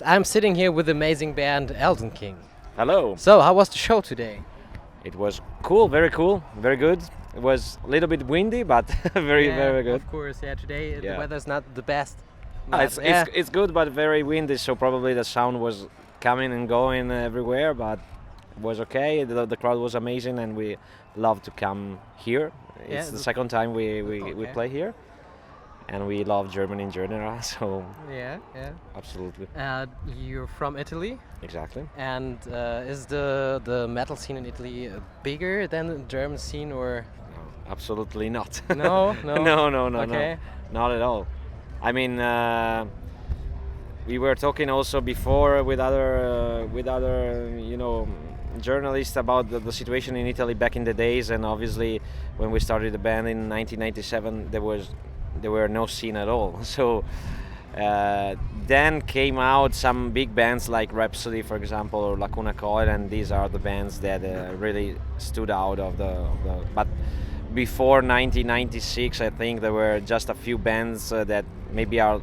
I'm sitting here with the amazing band Elvenking. Hello. So, how was the show today? It was cool, very good. It was a little bit windy, but very good. Of course, today the Yeah. weather's not the best. It's good, but very windy, so probably the sound was coming and going everywhere, but it was okay. The crowd was amazing, and we love to come here. It's the second time we play here, and we love Germany in general, so Yeah. absolutely. You're from Italy, Exactly. and is the metal scene in Italy bigger than the German scene, or No, absolutely not. no? No, Okay. not at all. I mean, we were talking also before with other journalists about the situation in Italy back in the days, and obviously when we started the band in 1997, there were no scene at all. So then came out some big bands like Rhapsody, for example, or Lacuna Coil, and these are the bands that really stood out of the. But before 1996, I think there were just a few bands that maybe are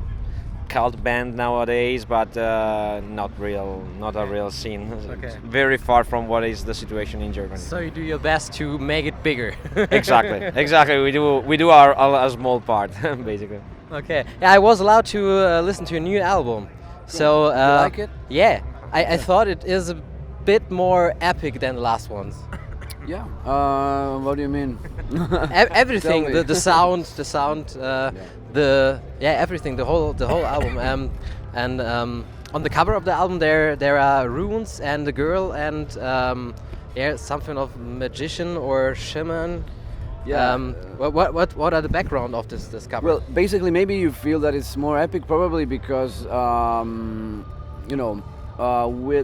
cult band nowadays, but not a real scene. Okay. It's very far from what is the situation in Germany. So you do your best to make it bigger. Exactly. We do our small part, basically. Okay. Yeah, I was allowed to listen to a new album. So You like it? Yeah, I thought it is a bit more epic than the last ones. Yeah. What do you mean? Everything, Tell me. the sound, everything, the whole album. And on the cover of the album there are runes and a girl and something of magician or shaman. Yeah. What are the background of this cover? Well, basically, maybe you feel that it's more epic, probably because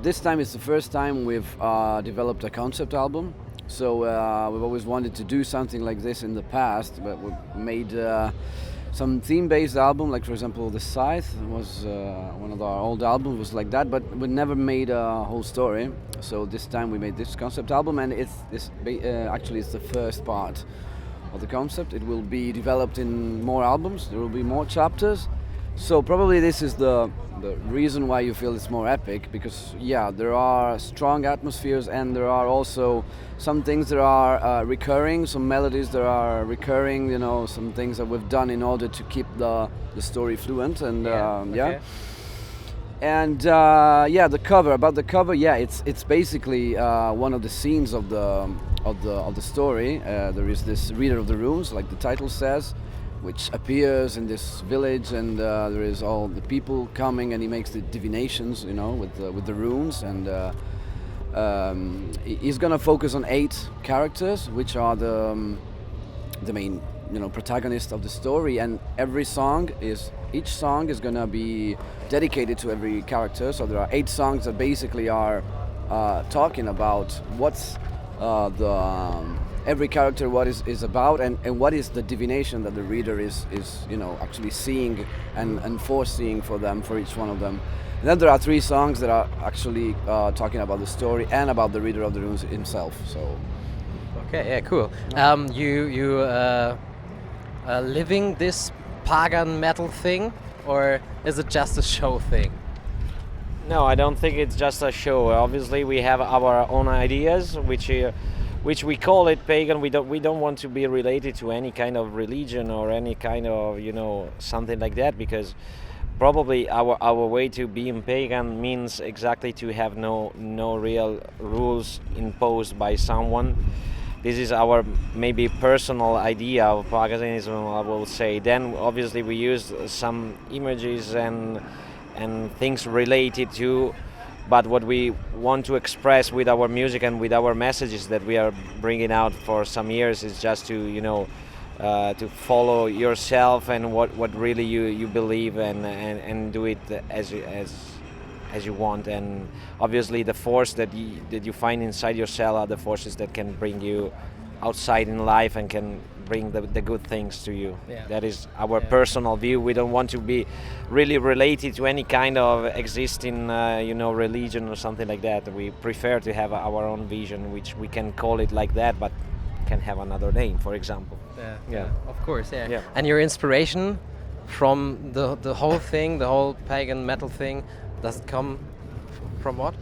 this time it's the first time we've developed a concept album. So we've always wanted to do something like this in the past, but we made some theme-based album, like for example, The Scythe was one of our old albums was like that, but we never made a whole story. So this time we made this concept album, and actually it's the first part of the concept. It will be developed in more albums. There will be more chapters. So probably this is the reason why you feel it's more epic, because there are strong atmospheres, and there are also some things that are recurring, some melodies that are recurring, some things that we've done in order to keep the story fluent, and Okay. And the cover, it's basically one of the scenes of the story. There is this reader of the runes, like the title says, which appears in this village, and there is all the people coming, and he makes the divinations, with the runes, and he's gonna focus on 8 characters, which are the main, protagonist of the story, and each song is gonna be dedicated to every character. So there are 8 songs that basically are talking about what's every character, what is about, and what is the divination that the reader is actually seeing and foreseeing for each one of them. And then there are 3 songs that are actually talking about the story and about the reader of the runes himself. So Okay, yeah, cool. You living this pagan metal thing, or is it just a show thing? No, I don't think it's just a show. Obviously, we have our own ideas, which we call it pagan. We don't want to be related to any kind of religion or any kind of something like that, because probably our way to being pagan means exactly to have no real rules imposed by someone. This is our maybe personal idea of paganism, I will say. Then obviously we use some images and things related to, but what we want to express with our music and with our messages that we are bringing out for some years is just to to follow yourself and what really you believe, and do it as you want. And obviously the force that you find inside yourself are the forces that can bring you outside in life and can bring the good things to you. Yeah. That is our personal view. We don't want to be really related to any kind of existing religion or something like that. We prefer to have our own vision, which we can call it like that, but can have another name, for example. Yeah. Of course, Yeah. And your inspiration from the whole thing, the whole pagan metal thing, Does it come from what?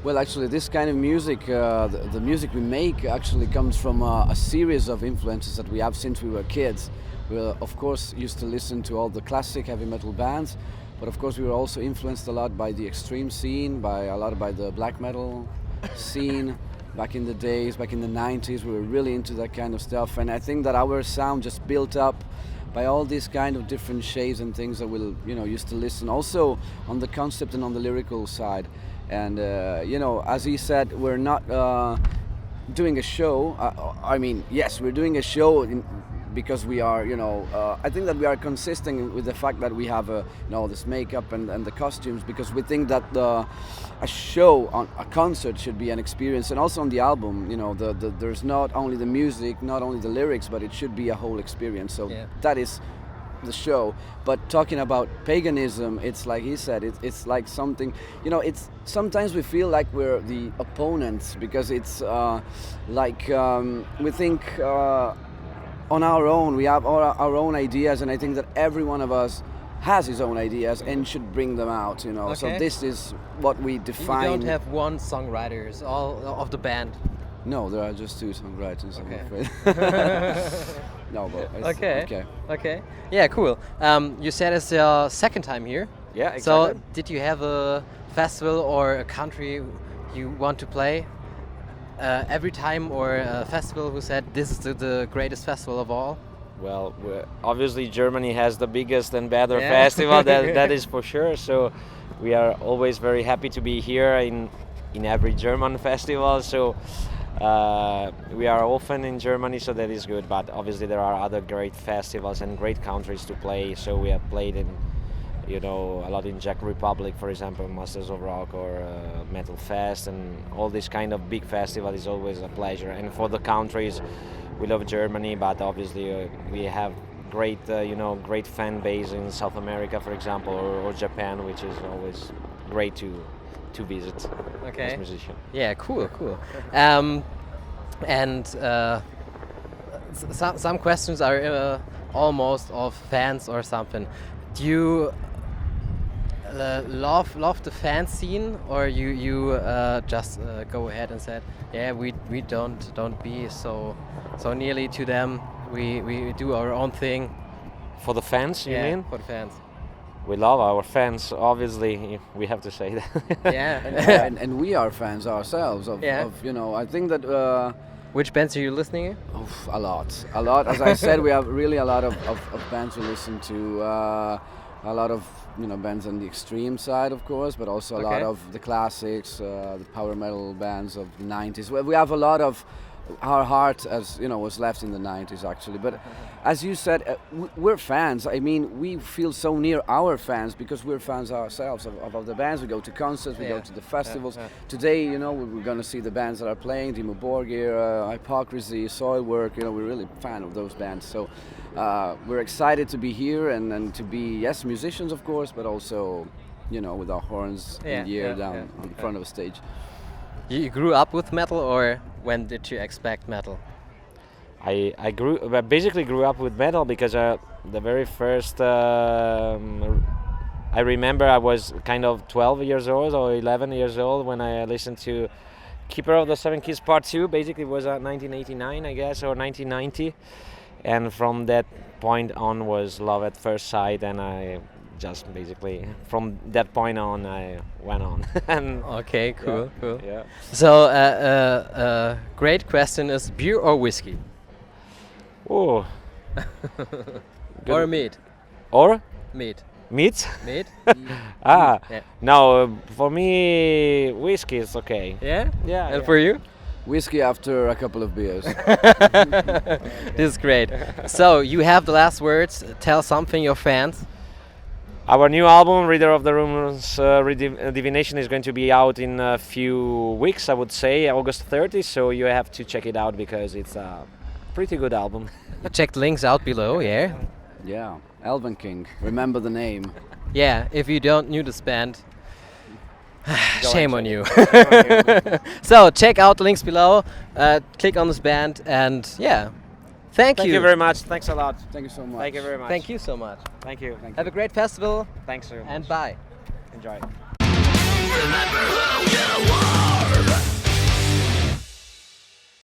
Well, actually, this kind of music, the music we make, actually comes from a series of influences that we have since we were kids. We, of course, used to listen to all the classic heavy metal bands, but of course we were also influenced a lot by the extreme scene, by the black metal scene. Back in the days, back in the 90s, we were really into that kind of stuff, and I think that our sound just built up by all these kind of different shades and things that we'll, used to listen. Also on the concept and on the lyrical side. And as he said, we're not doing a show. I mean, yes, we're doing a show because we are, I think that we are consistent with the fact that we have, this makeup and the costumes, because we think that a show, a concert should be an experience. And also on the album, there's not only the music, not only the lyrics, but it should be a whole experience. So that is the show. But talking about paganism, it's like he said, it's like something, it's sometimes we feel like we're the opponents, because it's we think on our own, we have our own ideas, and I think that every one of us has his own ideas and should bring them out, Okay. So this is what we define. You don't have one songwriter, it's all of the band. No, there are just two songwriters, Okay. I'm afraid. No, but it's Okay. Yeah, cool. You said it's your second time here. Yeah, exactly. So did you have a festival or a country you want to play every time, or a festival who said this is the greatest festival of all? Well, obviously Germany has the biggest and better festival, that is for sure. So we are always very happy to be here in every German festival. So we are often in Germany, so that is good. But obviously there are other great festivals and great countries to play. So we have played in, a lot in Czech Republic, for example, Masters of Rock or Metal Fest, and all this kind of big festival is always a pleasure. And for the countries, we love Germany, but obviously we have great, great fan base in South America, for example, or Japan, which is always great to visit as musician. Yeah, cool. And some questions are almost of fans or something. Do you love the fan scene, or you just go ahead and said, we don't be so nearly to them. We do our own thing. For the fans, you mean? For the fans. We love our fans, obviously, we have to say that. Yeah. and we are fans ourselves of I think that Which bands are you listening to? a lot. As I said, we have really a lot of bands we listen to, a lot of bands on the extreme side, of course, but also a lot of the classics, the power metal bands of the 90s. We have a lot of our heart, as was left in the 90s, actually. But as you said, we're fans. I mean, we feel so near our fans because we're fans ourselves of the bands. We go to concerts, we go to the festivals. Today, we're going to see the bands that are playing, Dimmu Borgir, Hypocrisy, Soilwork. We're really a fan of those bands. So we're excited to be here and to be, yes, musicians, of course, but also, with our horns in the air down on front of a stage. You grew up with metal, or when did you expect metal? I basically grew up with metal because the very first I remember I was kind of 12 years old or 11 years old when I listened to Keeper of the Seven Keys Part 2. Basically it was 1989, I guess, or 1990, and from that point on was love at first sight, and I just basically from that point on I went on. And okay, cool. Yeah. So great question is beer or whiskey? Oh. Or meat? Or? Meat. Meat? Meat? Yeah. No, for me whiskey is okay. Yeah? Yeah. And for you? Whiskey after a couple of beers. This is great. So you have the last words. Tell something your fans. Our new album, Reader of the Runes Divination, is going to be out in a few weeks, I would say, August 30, so you have to check it out because it's a pretty good album. Check the links out below, yeah? Yeah, Elvenking, remember the name. Yeah, if you don't knew this band, shame on you. So check out the links below, click on this band, and yeah. Thank you very much. Thanks a lot. Thank you so much. Thank you very much. Thank you so much. Thank you. Have a great festival. Thanks very much. And bye. Enjoy. remember who you are.